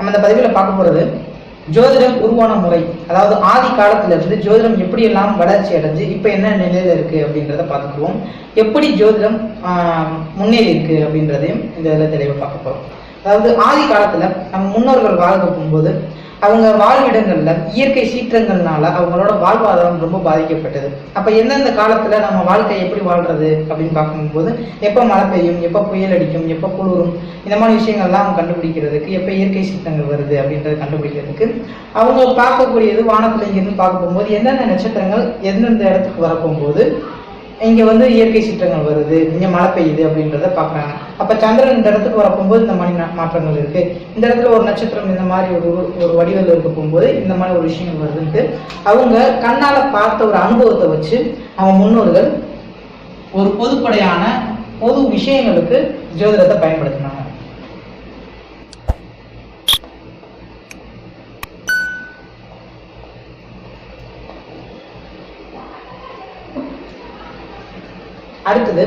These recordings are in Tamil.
நம்ம இந்த பதிவில் பார்க்க போகிறது ஜோதிடம் உருவான முறை. அதாவது ஆதி காலத்துல இருந்து ஜோதிடம் எப்படி எல்லாம் வளர்ச்சி அடைஞ்சு இப்போ என்ன நிலையில இருக்கு அப்படின்றத பார்த்துக்குவோம். எப்படி ஜோதிடம் முன்னேறி இருக்கு அப்படின்றதையும் இந்த இதில் தெளிவாக பார்க்க போறோம். அதாவது ஆதி காலத்துல நம்ம முன்னோர்கள் வாழ்க போகும்போது அவங்க வாழ்விடங்கள்ல இயற்கை சீற்றங்கள்னால அவங்களோட வாழ்வாதாரம் ரொம்ப பாதிக்கப்பட்டது. அப்ப எந்தெந்த காலத்துல நம்ம வாழ்க்கை எப்படி வாழ்றது அப்படின்னு பார்க்கும்போது எப்ப மழை பெய்யும், எப்ப புயல் அடிக்கும், எப்ப குளிரும், இந்த மாதிரி விஷயங்கள்லாம் கண்டுபிடிக்கிறதுக்கு, எப்ப இயற்கை சீற்றங்கள் வருது அப்படின்றத கண்டுபிடிக்கிறதுக்கு அவங்க பார்க்கக்கூடியது வானத்துல இங்கிருந்து பார்க்க போகும்போது எந்தெந்த நட்சத்திரங்கள் எந்தெந்த இடத்துக்கு வரப்போகும்போது இங்க இயற்கை சீற்றங்கள் வருது, இங்க மழை பெய்யுது அப்படின்றத பாக்குறாங்க. அப்ப சந்திரன் இந்த இடத்துக்கு வரப்போகும்போது இந்த மாதிரி மாற்றங்கள் இருக்கு, இந்த இடத்துல ஒரு நட்சத்திரம் இந்த மாதிரி ஒரு வடிவில் இருக்க போகும்போது இந்த மாதிரி ஒரு விஷயங்கள் வருதுன்ட்டு அவங்க கண்ணால பார்த்த ஒரு அனுபவத்தை வச்சு அவங்க முன்னோர்கள் ஒரு பொதுப்படையான பொது விஷயங்களுக்கு ஜோதிடத்தை பயன்படுத்தினாங்க. அடுத்தது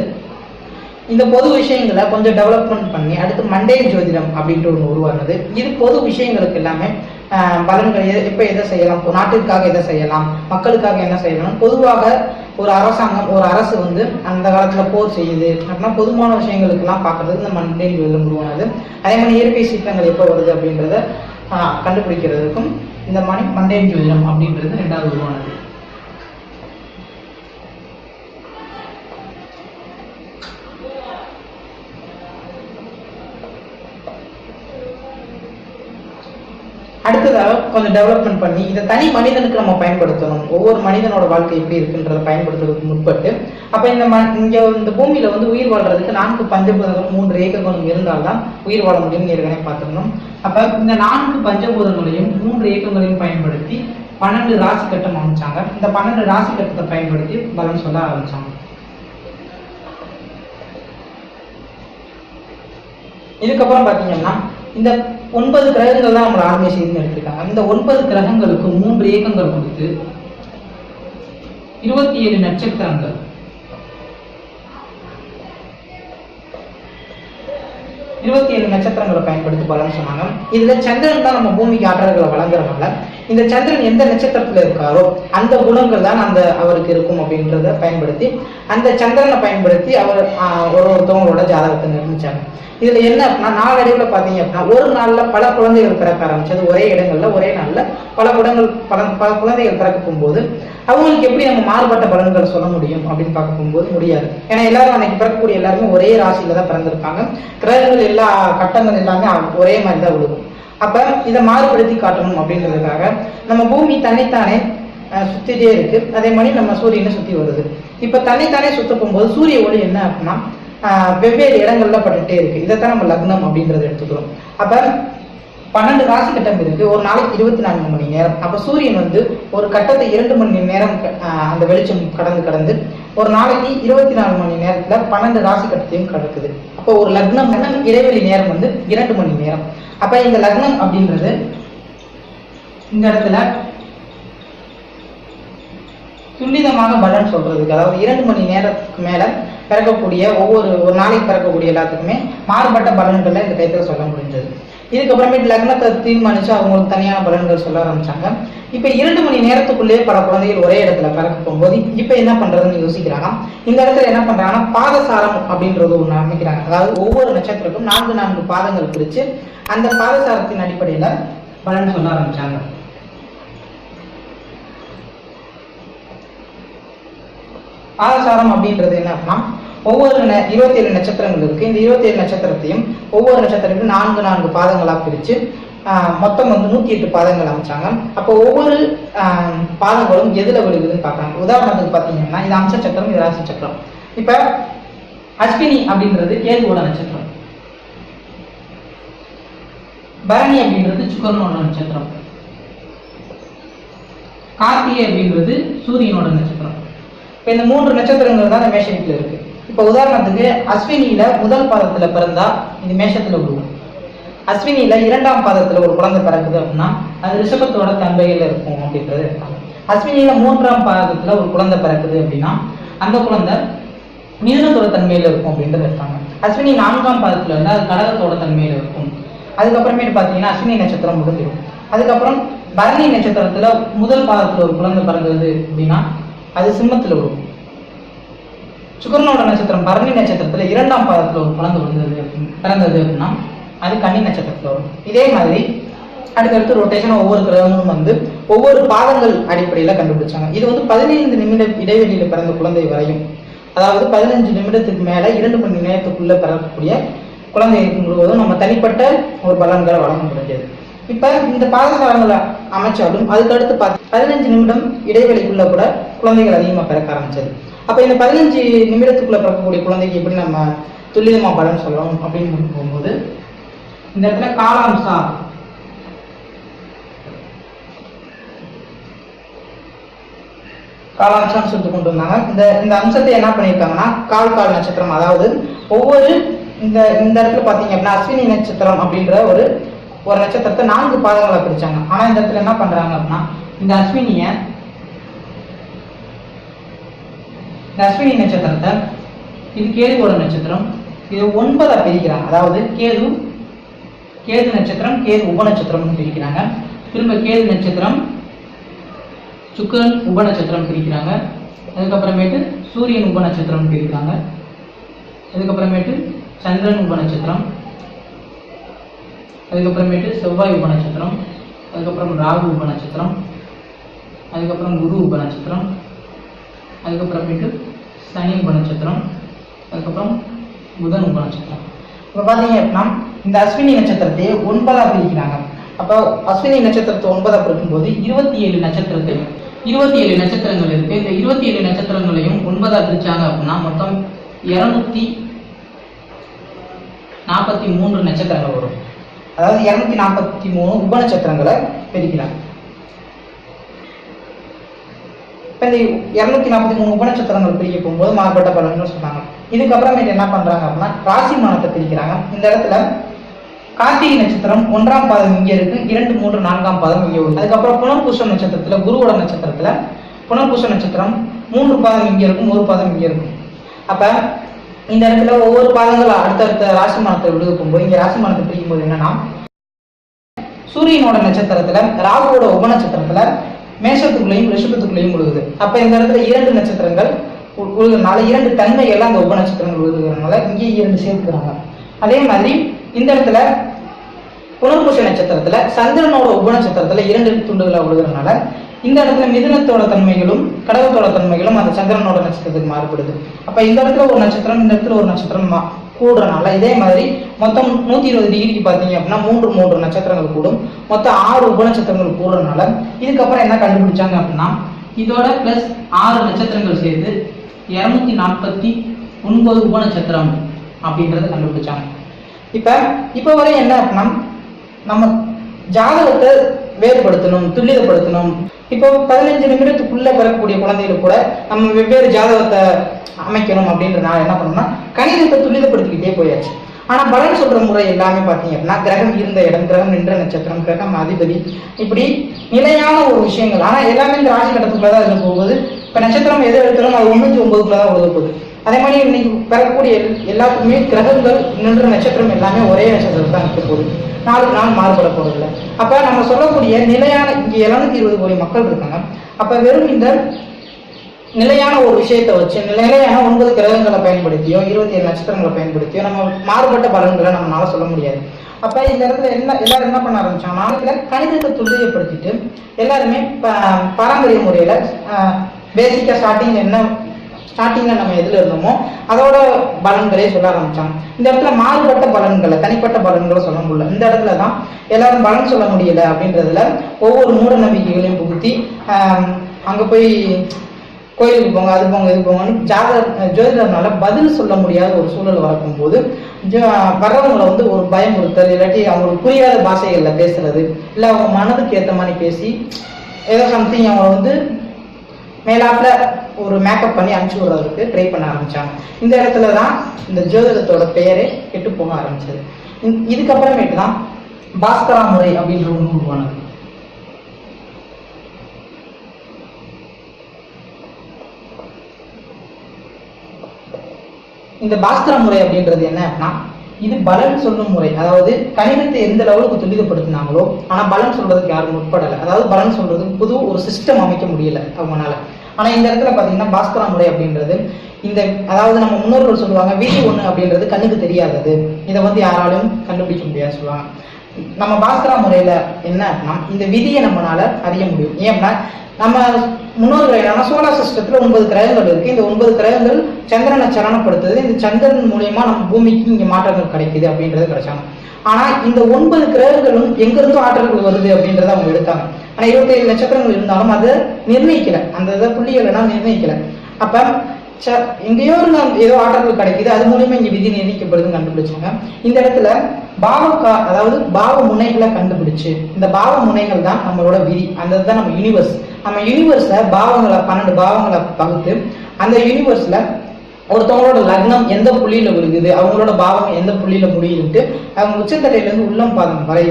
இந்த பொது விஷயங்களை கொஞ்சம் டெவலப்மெண்ட் பண்ணி அடுத்து மண்டேன் ஜோதிடம் அப்படின்ட்டு ஒன்று உருவானது. இது பொது விஷயங்களுக்கு எல்லாமே பலன்கள் எப்போ எதை செய்யலாம், நாட்டிற்காக எதை செய்யலாம், மக்களுக்காக என்ன செய்யலாம், பொதுவாக ஒரு அரசாங்கம் ஒரு அரசு அந்த காலத்துல போர் செய்யுது அப்படின்னா பொதுவான விஷயங்களுக்கு எல்லாம் பார்க்கறதுக்கு இந்த மண்டேன் ஜோதிடம் உருவானது. அதே மாதிரி இயற்கை சீற்றங்கள் எப்போ வருது அப்படின்றத கண்டுபிடிக்கிறதுக்கும் இந்த மாதிரி மண்டேன் ஜோதிடம் அப்படின்றது ரெண்டாவது உருவானது. அடுத்ததாக கொஞ்சம் டெவலப்மெண்ட் பண்ணி இதை தனி மனிதனுக்கு நம்ம பயன்படுத்தணும், ஒவ்வொரு மனிதனோட வாழ்க்கை எப்படி இருக்குன்றதை பயன்படுத்துறதுக்கு முற்பட்டு அப்ப இந்த பூமியில உயிர் வாழ்றதுக்கு 4 பஞ்சபூதங்களும் 3 ஏக்கங்களும் இருந்தால்தான் உயிர் வாழ முடியும்னு ஏற்கனவே பார்த்துக்கணும். அப்ப இந்த 4 பஞ்சபூதங்களையும் 3 ஏக்கங்களையும் பயன்படுத்தி 12 ராசி கட்டம் அமைச்சாங்க. இந்த 12 ராசி கட்டத்தை பயன்படுத்தி பலன் சொல்ல ஆரம்பிச்சாங்க. இதுக்கப்புறம் பாத்தீங்கன்னா இந்த 9 கிரகங்கள் தான் நம்மளை ஆர்மை செய்து எடுத்திருக்காங்க. இந்த 9 கிரகங்களுக்கு 3 ஏக்கங்கள் கொடுத்து 27 நட்சத்திரங்கள், 27 நட்சத்திரங்களை பயன்படுத்தி பலன் சொன்னாங்க. இதுல சந்திரன் தான் நம்ம பூமிக்கு ஆற்றல்களை வழங்குறதுனால இந்த சந்திரன் எந்த நட்சத்திரத்துல இருக்காரோ அந்த குணங்கள் தான் அவருக்கு இருக்கும் அப்படின்றத பயன்படுத்தி அந்த சந்திரனை பயன்படுத்தி அவர் ஒருத்தவங்களோட ஜாதகத்தை நிர்ணயிச்சாங்க. இதுல என்ன அப்படின்னா நாளடைவுல பாத்தீங்க அப்படின்னா ஒரு நாள்ல பல குழந்தைகள் பிறக்க ஆரம்பிச்சது. ஒரே இடங்கள்ல ஒரே நாள்ல பல குழந்தைகள் பிறக்க போகும்போது அவங்களுக்கு எப்படி நம்ம மாறுபட்ட பலன்கள் சொல்ல முடியும் அப்படின்னு பார்க்க போகும்போது முடியாது. ஏன்னா எல்லாரும் அன்னைக்கு பிறக்கக்கூடிய எல்லாருமே ஒரே ராசியில தான் பிறந்திருப்பாங்க. கிரகங்கள் எல்லா கட்டங்கள் எல்லாமே ஒரே மாதிரி தான் விழுகும். அப்ப இதை மாறுபடுத்தி காட்டணும் அப்படின்றதுக்காக நம்ம பூமி தன்னைத்தானே சுத்திட்டே இருக்கு, அதே மாதிரி நம்ம சூரியனை சுத்தி வருது. இப்ப தன்னைத்தானே சுத்த போகும்போது சூரிய ஒளி என்ன அப்படின்னா வெவ்வேறு இடங்கள்ல பட்டுட்டே இருக்கு. இதைத்தான் நம்ம லக்னம் அப்படின்றத எடுத்துக்கிறோம். அப்ப 12 ராசி கட்டம் இருக்கு, ஒரு நாளைக்கு 24 மணி நேரம். அப்ப சூரியன் ஒரு கட்டத்தை 2 மணி நேரம் அந்த வெளிச்சம் கடந்து ஒரு நாளைக்கு 24 மணி நேரத்துல 12 ராசி கட்டத்தையும் கடக்குது. அப்போ ஒரு லக்னம் இடைவெளி நேரம் 2 மணி நேரம். அப்ப இந்த லக்னம் அப்படின்றது இந்த இடத்துல துல்லிதமாக பலன் சொல்றதுக்கு, அதாவது 2 மணி நேரத்துக்கு மேல பிறக்கக்கூடிய ஒரு நாளைக்கு பிறக்கக்கூடிய எல்லாத்துக்குமே மாறுபட்ட பலன்களை இந்த டைத்துல சொல்ல முடிஞ்சது. இதுக்கப்புறமேட்டு லக்னத்தை தீர்மானிச்சு அவங்களுக்கு தனியான பலன்கள் சொல்ல ஆரம்பிச்சாங்க. இப்ப 2 மணி நேரத்துக்குள்ளேயே பல குழந்தைகள் ஒரே இடத்துல பிறக்க போகும்போது இப்ப என்ன பண்றதுன்னு யோசிக்கிறாங்க. இந்த இடத்துல என்ன பண்றாங்கன்னா பாதசாரம் அப்படின்றது ஒண்ணு அமைக்கிறாங்க. அதாவது ஒவ்வொரு நட்சத்திரக்கும் 4 பாதங்கள் பிரிச்சு அந்த பாதசாரத்தின் அடிப்படையில பலன் சொல்ல ஆரம்பிச்சாங்க. பாதசாரம் அப்படின்றது என்ன அப்படின்னா ஒவ்வொரு 27 நட்சத்திரங்கள் இருக்கு. இந்த 27 நட்சத்திரத்தையும் ஒவ்வொரு நட்சத்திரத்துக்கும் 4 பாதங்களா பிரிச்சு மொத்தம் 108 பாதங்கள் அமைச்சாங்க. அப்போ ஒவ்வொரு பாதங்களும் எதுல விழுகுதுன்னு பார்க்கறாங்க. உதாரணத்துக்கு பாத்தீங்கன்னா இது அம்ச சக்கரம், இது ராசி சக்கரம். இப்ப அஸ்வினி அப்படின்றது கேதுவோட நட்சத்திரம், பரணி அப்படின்றது சுக்கரனோட நட்சத்திரம், கார்த்திகை அப்படின்றது சூரியனோட நட்சத்திரம். இப்ப இந்த 3 நட்சத்திரங்கள் தான் மேஷத்துல இருக்கு. இப்ப உதாரணத்துக்கு அஸ்வினியில முதல் பாதத்துல பிறந்தா இது மேஷத்துல விழுவும். அஸ்வினியில 2ஆம் பாதத்துல ஒரு குழந்தை பிறக்குது அப்படின்னா அது ரிஷபத்தோட தன்மையில இருக்கும் அப்படின்றது இருக்காங்க. அஸ்வினியில 3ஆம் பாதத்துல ஒரு குழந்தை பிறக்குது அப்படின்னா அந்த குழந்தை மிதுனத்தோட தன்மையில இருக்கும் அப்படின்றது இருக்காங்க. அஸ்வினி 4ஆம் பாதத்துல இருந்தா அது கடகத்தோட தன்மையில இருக்கும். அதுக்கப்புறமேட்டு பார்த்தீங்கன்னா அஸ்வினி நட்சத்திரம் முடிஞ்சிடும். அதுக்கப்புறம் பரணி நட்சத்திரத்துல முதல் பாதத்துல ஒரு குழந்தை பிறந்தது அப்படின்னா அது சிம்மத்துல வரும். சுக்கிரனோட நட்சத்திரம் பரணி நட்சத்திரத்துல 2ஆம் பாதத்துல ஒரு குழந்தை பிறந்தது அப்படின்னா அது கன்னி நட்சத்திரத்துல வரும். இதே மாதிரி அடுத்தடுத்து ரொட்டேஷன் ஒவ்வொரு கிரகமும் வந்து ஒவ்வொரு பாதங்கள் அடிப்படையில கண்டுபிடிச்சாங்க. இது வந்து 15 நிமிட இடைவெளியில பிறந்த குழந்தை வரையும், அதாவது 15 நிமிடத்துக்கு மேல 2 மணி நேரத்துக்குள்ள பிறக்கக்கூடிய குழந்தைகளுக்கு முழுவதும் நம்ம தனிப்பட்ட ஒரு பலன்களை வழங்க முடியாது. இப்ப இந்த பாதசாரங்களை அமைச்சாலும் அதுக்கடுத்து 15 நிமிடம் இடைவெளிக்குள்ள கூட குழந்தைகள் அதிகமா பிறக்க ஆரம்பிச்சது. அப்ப இந்த 15 நிமிடத்துக்குள்ள பிறக்கக்கூடிய குழந்தைக்கு எப்படி நம்ம துல்லியமா பலன் சொல்லணும் அப்படின்னு போகும்போது இந்த இடத்துல காலாம்சம் சொல்லிட்டு கொண்டு வந்தாங்க. இந்த அம்சத்தை என்ன பண்ணியிருக்காங்கன்னா கால் நட்சத்திரம், அதாவது ஒவ்வொரு இந்த இடத்துல பாத்தீங்க அப்படின்னா அஸ்வினி நட்சத்திரம் அப்படின்ற ஒரு நட்சத்திரத்தை 4 பாதங்களை பிரிச்சாங்க. ஆனா இந்த இடத்துல என்ன பண்றாங்க அப்படின்னா இந்த அஸ்வினி நட்சத்திரத்தை இது கேதுவோட நட்சத்திரம், இது 9 பிரிக்கிறாங்க. அதாவது கேது நட்சத்திரம், கேது உபநட்சத்திரம்னு பிரிக்கிறாங்க. திரும்ப கேது நட்சத்திரம், சுக்கிரன் உபநட்சத்திரம் பிரிக்கிறாங்க. அதுக்கப்புறமேட்டு சூரியன் உபநட்சத்திரம் பிரிக்கிறாங்க. அதுக்கப்புறமேட்டு சந்திரன் உபநட்சத்திரம், அதுக்கப்புறமேட்டு செவ்வாய் உபநட்சத்திரம், அதுக்கப்புறம் ராகு உபநட்சத்திரம், அதுக்கப்புறம் குரு உபநட்சத்திரம், அதுக்கப்புறமேட்டு சனி உபநட்சத்திரம், அதுக்கப்புறம் புதன் உபநட்சத்திரம். இப்போ பார்த்தீங்க அப்படின்னா இந்த அஸ்வினி நட்சத்திரத்தையே 9 பிரிக்கிறாங்க. அப்போ அஸ்வினி நட்சத்திரத்தை 9 பிரிக்கும்போது 27 நட்சத்திரங்கள் இருக்கு. இந்த 27 நட்சத்திரங்களையும் 9 பிரிச்சாங்க அப்படின்னா மொத்தம் 243 நட்சத்திரங்கள் வரும். அதாவது 243 உபநட்சத்திரங்களை பிரிக்கிறாங்க. இப்போ இந்த 243 உபநட்சத்திரங்கள் பிரிக்க போகும்போது மாறுபட்ட பலன்கள் சொன்னாங்க. இதுக்கப்புறமேட்டு என்ன பண்றாங்க அப்படின்னா ராசி மானத்தை பிரிக்கிறாங்க. இந்த இடத்துல கார்த்திகை நட்சத்திரம் 1ஆம் பாதம் இங்க இருக்கு, 2, 3, 4ஆம் பாதம் இங்க இருக்கு. அதுக்கப்புறம் புனர்பூசம் நட்சத்திரத்துல குருவோட நட்சத்திரத்துல புனர்பூச நட்சத்திரம் 3 பாதம் இங்க இருக்கும், 1 பாதம் இங்க இருக்கும். அப்ப இந்த இடத்துல ஒவ்வொரு பாதங்கள் அடுத்தடுத்த ராசி மானத்தை விடுக்க போகும்போது இங்க ராசி மானத்தை பிரிக்கும் போது என்னன்னா சூரியனோட நட்சத்திரத்துல ராகுவோட உபநட்சத்திரத்துல மேஷத்துக்குள்ளேயும் ரிஷபத்துக்குள்ளேயும் விழுகுது. அப்ப இந்த இடத்துல 2 நட்சத்திரங்கள் விழுகிறதுனால 2 தன்மைகள் அந்த உபநட்சத்திரங்கள் விழுகிறதுனால இங்கே 2 சேர்த்துக்கிறாங்க. அதே மாதிரி இந்த இடத்துல புனர்பூச நட்சத்திரத்துல சந்திரனோட உபநட்சத்திரத்துல 2 துண்டுகளை விழுகிறதுனால இந்த இடத்துல மிதுனத்தோட தன்மைகளும் கடகத்தோட தன்மைகளும் அந்த சந்திரனோட நட்சத்திரத்துக்கு மாறுபடுது. அப்ப இந்த இடத்துல ஒரு நட்சத்திரம், இந்த இடத்துல ஒரு நட்சத்திரம் கூடுறதுனால இதே மாதிரி மொத்தம் 120 டிகிரிக்கு பார்த்தீங்க அப்படின்னா 3 நட்சத்திரங்கள் கூடும். மொத்தம் 6 உபநட்சத்திரங்கள் கூடுறதுனால இதுக்கப்புறம் என்ன கண்டுபிடிச்சாங்க அப்படின்னா இதோட பிளஸ் 6 நட்சத்திரங்கள் சேர்த்து 249 உபநட்சத்திரம் அப்படின்றத கண்டுபிடிச்சாங்க. இப்ப வரை என்ன அப்படின்னா நம்ம ஜாதகத்தை வேறுபடுத்தணும், துல்லியப்படுத்தணும். இப்போ 15 நிமிடத்துக்குள்ள பிறக்கக்கூடிய குழந்தைகளுக்கு கூட நம்ம வெவ்வேறு ஜாதகத்தை அமைக்கணும் அப்படின்றதுனால என்ன பண்ணணும்னா கணிதத்தை துல்லியப்படுத்திக்கிட்டே போயாச்சு. ஆனா பலன் சொல்ற முறை எல்லாமே பாத்தீங்க அப்படின்னா கிரகம் இருந்த இடம், கிரகம் நின்ற நட்சத்திரம், கிரகம் அதிபதி, இப்படி நிலையான ஒரு விஷயங்கள். ஆனா எல்லாமே இந்த ராசி கட்டத்துக்குள்ளதான் இருக்க போகுது. இப்ப நட்சத்திரம் எதை எடுத்தாலும் அது 1/9 உழுத போகுது. அதே மாதிரி இன்னைக்கு பெறக்கூடிய எல்லாத்துக்குமே கிரகங்கள் நின்ற நட்சத்திரம் எல்லாமே ஒரே நட்சத்திரம் தான் இருக்க போகுது. நாளுக்கு நாள் மாறுபட போறதில்ல. அப்ப நம்ம சொல்லக்கூடிய நிலையான இங்க 720 கோடி மக்கள் இருக்காங்க. அப்ப வெறும் இந்த நிலையான ஒரு விஷயத்தை வச்சு நிலையான 9 கிரகங்களை பயன்படுத்தியோ 27 நட்சத்திரங்களை பயன்படுத்தியோ நம்ம மாறுபட்ட பலன்களை நம்மளால சொல்ல முடியாது. அப்ப இந்த இடத்துல எல்லாரும் என்ன பண்ண ஆரம்பிச்சாங்க, நாளைக்குல கணிதத்தை துல்லியப்படுத்திட்டு எல்லாருமே பாரம்பரிய முறையில பேசிக்கா ஸ்டார்டிங்ல நம்ம எதுல இருந்தோமோ அதோட பலன்களே சொல்ல ஆரம்பிச்சாங்க. இந்த இடத்துல மாறுபட்ட பலன்களை தனிப்பட்ட பலன்களை சொல்ல முடியல. இந்த இடத்துலதான் எல்லாரும் பலன் சொல்ல முடியல அப்படின்றதுல ஒவ்வொரு மூட நம்பிக்கைகளையும் புகுத்தி அங்க போய் கோயிலுக்கு போங்க, அது போங்க, இது போங்கன்னு ஜோதிடர்னால பதில் சொல்ல முடியாத ஒரு சூழல் வரக்கும் போது வர்றவங்களை வந்து ஒரு பயமுறுத்தல், இல்லாட்டி அவங்களுக்கு புரியாத பாஷைகள்ல பேசுறது, இல்ல அவங்க மனதுக்கு ஏற்ற மாதிரி பேசி ஏதோ சம்திங் அவங்களை வந்து மேலாப்ல ஒரு மேக்கப் பண்ணி அனுப்பிச்சு விடுறதுக்கு ட்ரை பண்ண ஆரம்பிச்சாங்க. இந்த இடத்துலதான் இந்த ஜோதிடத்தோட பெயரே கெட்டு போக ஆரம்பிச்சது. இதுக்கப்புறமேட்டு தான் பாஸ்கரா முறை அப்படின்ற ஒன்று உருவானது. இந்த பாஸ்கரா முறை அப்படின்றது என்ன அப்படின்னா இது பலன் சொல்லும் முறை. அதாவது கணிதத்தை எந்த லெவலுக்கு துரிதப்படுத்தினாங்களோ ஆனா பலன் சொல்றதுக்கு யாரும் முற்படலை. அதாவது பலன் சொல்றதுக்கு புது ஒரு சிஸ்டம் அமைக்க முடியல அவங்களால. ஆனா இந்த இடத்துல பாத்தீங்கன்னா பாஸ்கரா முறை அப்படின்றது இந்த, அதாவது நம்ம முன்னோர்கள் சொல்லுவாங்க விதி ஒண்ணு அப்படின்றது கண்ணுக்கு தெரியாதது, இதை யாராலும் கண்டுபிடிக்க முடியாது சொல்லுவாங்க. நம்ம பாஸ்கரா முறையில என்ன அப்படின்னா இந்த விதியை நம்மளால அறிய முடியும். ஏன்னா நம்ம முன்னோர்கள் என்னன்னா சோலார் சிஸ்டத்துல 9 கிரகங்கள் இருக்கு. இந்த 9 கிரகங்கள் சந்திரனை சலனப்படுத்துது. இந்த சந்திரன் மூலியமா நம்ம பூமிக்கு இங்க மாற்றங்கள் கிடைக்குது அப்படின்றது கிடைச்சாங்க. ஆனா இந்த 9 கிரகங்களும் எங்கிருந்தும் ஆற்றல்கள் வருது அப்படின்றத அவங்க எடுத்தாங்க. ஆனா 27 நட்சத்திரங்கள் இருந்தாலும் அதை நிர்ணயிக்கல, அந்த இதை புள்ளிகள் எல்லாம் நிர்ணயிக்கல. அப்ப எங்கேயோ ஏதோ ஆற்றல்கள் கிடைக்குது, அது மூலியமா இங்க விதி நிர்ணயிக்கப்படுதுன்னு கண்டுபிடிச்சாங்க. இந்த இடத்துல அதாவது பாவ முனைகளை கண்டுபிடிச்சு, இந்த பாவ முனைகள் தான் நம்மளோட விதி, அந்த தான் நம்ம யூனிவர்ஸ். நம்ம யூனிவர்ஸ்ல பாவங்களை 12 பாவங்களை பகுத்து அந்த யூனிவர்ஸ்ல ஒருத்தவங்களோட லக்னம் எந்த புள்ளியில விழுகுது, அவங்களோட பாவம் எந்த புள்ளியில முடியுதுன்ட்டு அவங்க உச்சந்தலையில இருந்து உள்ளம் பாதம் வரை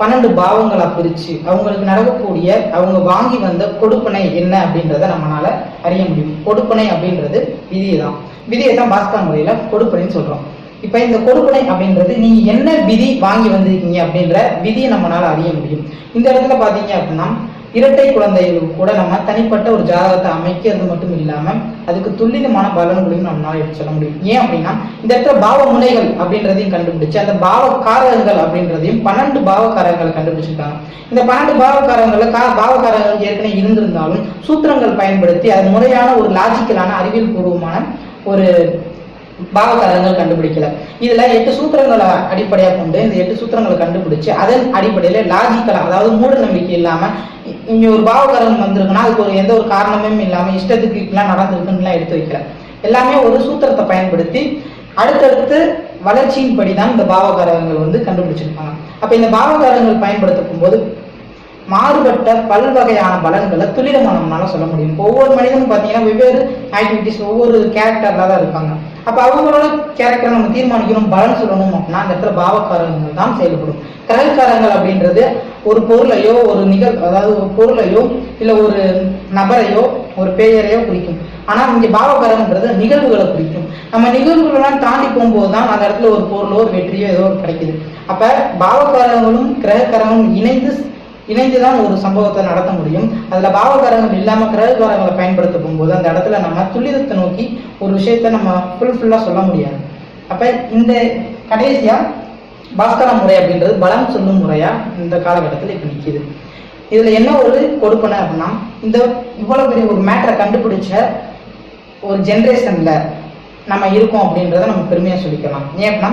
12 பாவங்களா பிரிச்சு அவங்களுக்கு நடக்கக்கூடிய அவங்க வாங்கி வந்த கொடுப்பனை என்ன அப்படின்றத நம்மளால அறிய முடியும். கொடுப்பனை அப்படின்றது விதியை தான் பாஸ்கரா முறையில கொடுப்பனைன்னு சொல்றோம். இப்ப இந்த கொடுப்பனை அப்படின்றது நீங்க என்ன விதி வாங்கி வந்திருக்கீங்க அப்படின்ற விதியை நம்மளால அறிய முடியும். இந்த இடத்துல பாத்தீங்க அப்படின்னா இரட்டை குழந்தைகளுக்கு கூட நம்ம தனிப்பட்ட ஒரு ஜாதகத்தை அமைக்கிறது மட்டும் இல்லாம அதுக்கு துல்லியமான பலன்களையும் நம்மளால எடுத்து சொல்ல முடியும். ஏன் அப்படின்னா இந்த இடத்துல பாவ முனைகள் அப்படின்றதையும் கண்டுபிடிச்சு அந்த பாவக்காரகங்கள் அப்படின்றதையும் 12 பாவக்காரகங்களை கண்டுபிடிச்சிருக்காங்க. இந்த 12 பாவக்காரகங்கள் ஏற்கனவே இருந்திருந்தாலும் சூத்திரங்கள் பயன்படுத்தி அது முறையான ஒரு லாஜிக்கலான அறிவியல் பூர்வமான ஒரு பாவகாரங்கள் கண்டுபிடிக்கல. இதுல 8 சூத்திரங்களை அடிப்படையா கொண்டு இந்த 8 சூத்திரங்களை கண்டுபிடிச்சு அதன் அடிப்படையில லாஜிக்கலா, அதாவது மூட நம்பிக்கை இல்லாம இங்க ஒரு பாவகாரம் வந்திருக்குன்னா அதுக்கு எந்த ஒரு காரணமும் இல்லாம இஷ்டத்துக்கு இப்பெல்லாம் நடந்திருக்குன்னு எடுத்து வைக்கல. எல்லாமே ஒரு சூத்திரத்தை பயன்படுத்தி அடுத்தடுத்து வளர்ச்சியின் படிதான் இந்த பாவகாரங்கள் கண்டுபிடிச்சிருக்காங்க. அப்ப இந்த பாவகாரங்கள் பயன்படுத்தும் போது மாறுபட்ட பல்வகையான பலன்களை துரிதமானம்னால சொல்ல முடியும். ஒவ்வொரு மனிதனும் பார்த்தீங்கன்னா வெவ்வேறு ஆக்டிவிட்டிஸ் ஒவ்வொரு கேரக்டர்ல தான் இருப்பாங்க. அப்ப அவங்களோட கேரக்டர் நம்ம தீர்மானிக்கணும், பலன் சொல்லணும் அப்படின்னா அந்த இடத்துல பாவக்காரங்கள் தான் செயல்படும். கிரகக்காரங்கள் அப்படின்றது ஒரு பொருளையோ ஒரு அதாவது ஒரு பொருளையோ இல்ல ஒரு நபரையோ ஒரு பெயரையோ குறிக்கும். ஆனா இங்க பாவகாரம்ன்றது நிகழ்வுகளை குறிக்கும். நம்ம நிகழ்வுகளெல்லாம் தாண்டி போகும்போது தான் அந்த இடத்துல ஒரு பொருளோ ஒரு வெற்றியோ ஏதோ கிடைக்குது. அப்ப பாவகாரங்களும் கிரகக்காரங்களும் இணைந்துதான் ஒரு சம்பவத்தை நடத்த முடியும். அதுல பாவகாரங்கள் இல்லாம கிரககாரங்களை பயன்படுத்த போகும்போது அந்த இடத்துல நம்ம துல்லியத்தை நோக்கி ஒரு விஷயத்த நம்ம ஃபுல்லா சொல்ல முடியாது. அப்ப இந்த கடைசியா பாஸ்கரா முறை அப்படின்றது பலம் சொல்லும் முறையா இந்த காலகட்டத்தில் இப்ப நிக்குது. இதுல என்ன ஒரு கொடுப்பனை அப்படின்னா இந்த இவ்வளவு பெரிய ஒரு மேட்டரை கண்டுபிடிச்ச ஒரு ஜென்ரேஷன்ல நம்ம இருக்கோம் அப்படின்றத நம்ம பெருமையா சொல்லிக்கலாம். ஏன் அப்படின்னா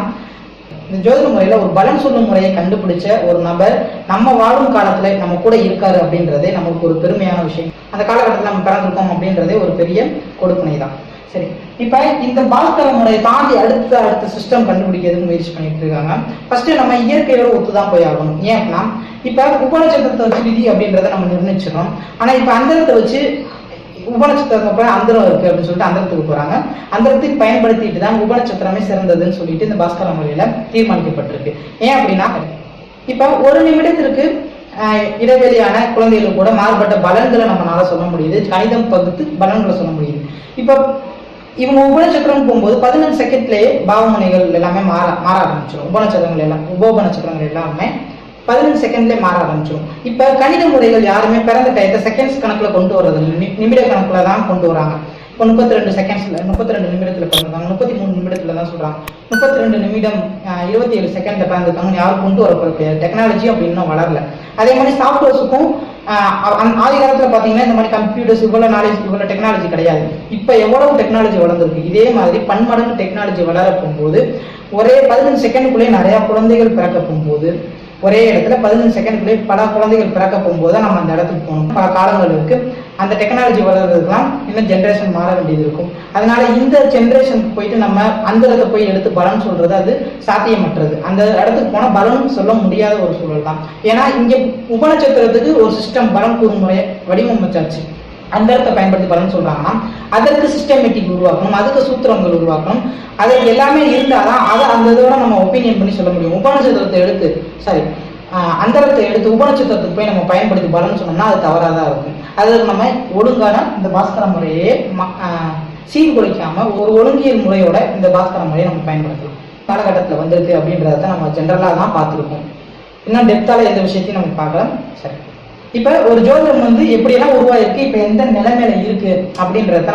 இந்த ஜோதிட முறையில ஒரு பலன் சொல்லும் முறையை கண்டுபிடிச்ச ஒரு நபர் நம்ம வாழும் காலத்துல நம்ம கூட இருக்காரு அப்படின்றதே நமக்கு ஒரு பெருமையான விஷயம். அந்த காலகட்டத்தில் நம்ம பிறந்திருக்கோம் அப்படின்றதே ஒரு பெரிய கொடுப்பனை தான். சரி, இப்ப இந்த பாஸ்கர முறையை தாண்டி அடுத்த சிஸ்டம் கண்டுபிடிக்கிறதுக்கு முயற்சி பண்ணிட்டு இருக்காங்க. ஃபர்ஸ்ட் நம்ம இயற்கையோட ஒத்துதான் போய் ஆகணும். ஏன் அப்படின்னா இப்ப உபநட்சத்திரத்தை வச்சு விதி அப்படின்றத நம்ம நிர்ணயிச்சிடறோம். ஆனா இப்ப அந்தரத்தை வச்சு உபநட்சத்திரத்துக்கு போய் அந்தரம் இருக்கு அப்படின்னு சொல்லிட்டு அந்தரத்துக்கு போறாங்க. அந்தரத்துக்கு பயன்படுத்திட்டு தான் உபநட்சத்திரமே சிறந்ததுன்னு சொல்லிட்டு இந்த பாஸ்கர முறையில தீர்மானிக்கப்பட்டிருக்கு. ஏன் அப்படின்னா இப்ப ஒரு நிமிடத்திற்கு இடைவெளியான குழந்தைகளுக்கு கூட மாறுபட்ட பலன்களை நம்மளால சொல்ல முடியுது. கணிதம் பகுத்து பலன்களை சொல்ல முடியுது. இப்ப இவங்க உபநட்சத்திரம் போகும்போது 15 செகண்ட்லயே பாவமுனைகள் எல்லாமே மாற ஆரம்பிச்சிடும். உபநட்சத்திரங்கள் எல்லாமே 15 செகண்ட்லேயே மாற ஆரம்பிச்சிடும். இப்ப கணித முறைகள் யாருமே பிறந்த டயத்தை செகண்ட்ஸ் கணக்குல கொண்டு வர்றது இல்லை, நிமிட கணக்குல தான் கொண்டு வராங்க. இப்போ 32 செகண்ட்ஸ்ல 32 நிமிடத்துல பிறந்தாங்க, 33 நிமிடத்துல தான் சொல்றாங்க. 32 நிமிடம் 27 செகண்ட்ல பிறந்திருக்காங்க. யாரும் கொண்டு வர டெக்னாலஜி அப்படின்னு வளரல. அதே மாதிரி சாஃப்ட்வேர்ஸுக்கும் ஆதி காலத்துல பாத்தீங்கன்னா இந்த மாதிரி கம்ப்யூட்டர்ஸ் இவ்வளவு நாலேஜ் இவ்வளவு டெக்னாலஜி கிடையாது. இப்ப எவ்வளவு டெக்னாலஜி வளர்ந்துருக்கு. இதே மாதிரி பன்மடங்கு டெக்னாலஜி வளர போகும்போது ஒரே 15 செகண்டுக்குள்ளே நிறைய குழந்தைகள் பிறக்க போகும்போது ஒரே இடத்துல 15 செகண்டுக்குள்ளே பல குழந்தைகள் பிறக்க போகும்போது நம்ம அந்த இடத்துக்கு போகணும். பல காலங்கள் இருக்கு. அந்த டெக்னாலஜி வளர்றதுக்கெல்லாம் இன்னும் ஜென்ரேஷன் மாற வேண்டியது இருக்கும். அதனால இந்த ஜென்ரேஷனுக்கு போயிட்டு நம்ம அந்த இடத்த போய் எடுத்து பலன் சொல்றது அது சாத்தியமற்றது. அந்த இடத்துக்கு போனா பலன் சொல்ல முடியாத ஒரு சூழல் தான். ஏன்னா இங்க உபநட்சத்திரத்துக்கு ஒரு சிஸ்டம் பலன் கூறும் முறையை வடிவமைச்சாச்சு. அந்த இடத்தை பயன்படுத்தி பலன் சொல்றாங்கன்னா அதற்கு சிஸ்டமேட்டிக் உருவாக்கணும், அதுக்கு சூத்திரங்கள் உருவாக்கணும். அது எல்லாமே இருந்தாதான் அதை அந்த இதோட நம்ம ஒப்பீனியன் பண்ணி சொல்ல முடியும். உபநட்சத்திரத்தை எடுத்து அந்தரத்தை எடுத்து உபநட்சத்திரத்துக்கு போய் நம்ம பயன்படுத்தி பலன் சொன்னோம்னா அது தவறாதான் இருக்கும். அதுக்கு நம்ம ஒழுங்கான இந்த பாஸ்கர முறையே சீர்குலைக்காம ஒரு ஒழுங்கியல் முறையோட இந்த பாஸ்கர முறையை நம்ம பயன்படுத்தலாம். காலகட்டத்தில் வந்திருக்கு அப்படின்றத நம்ம ஜென்ரலாக தான் பார்த்துருக்கோம். இன்னும் டெப்த்தால எந்த விஷயத்தையும் நம்ம பார்க்கலாம். சரி, இப்போ ஒரு ஜோதிடம் எப்படியெல்லாம் உருவாயிருக்கு, இப்போ எந்த நிலைமையில இருக்கு அப்படின்றத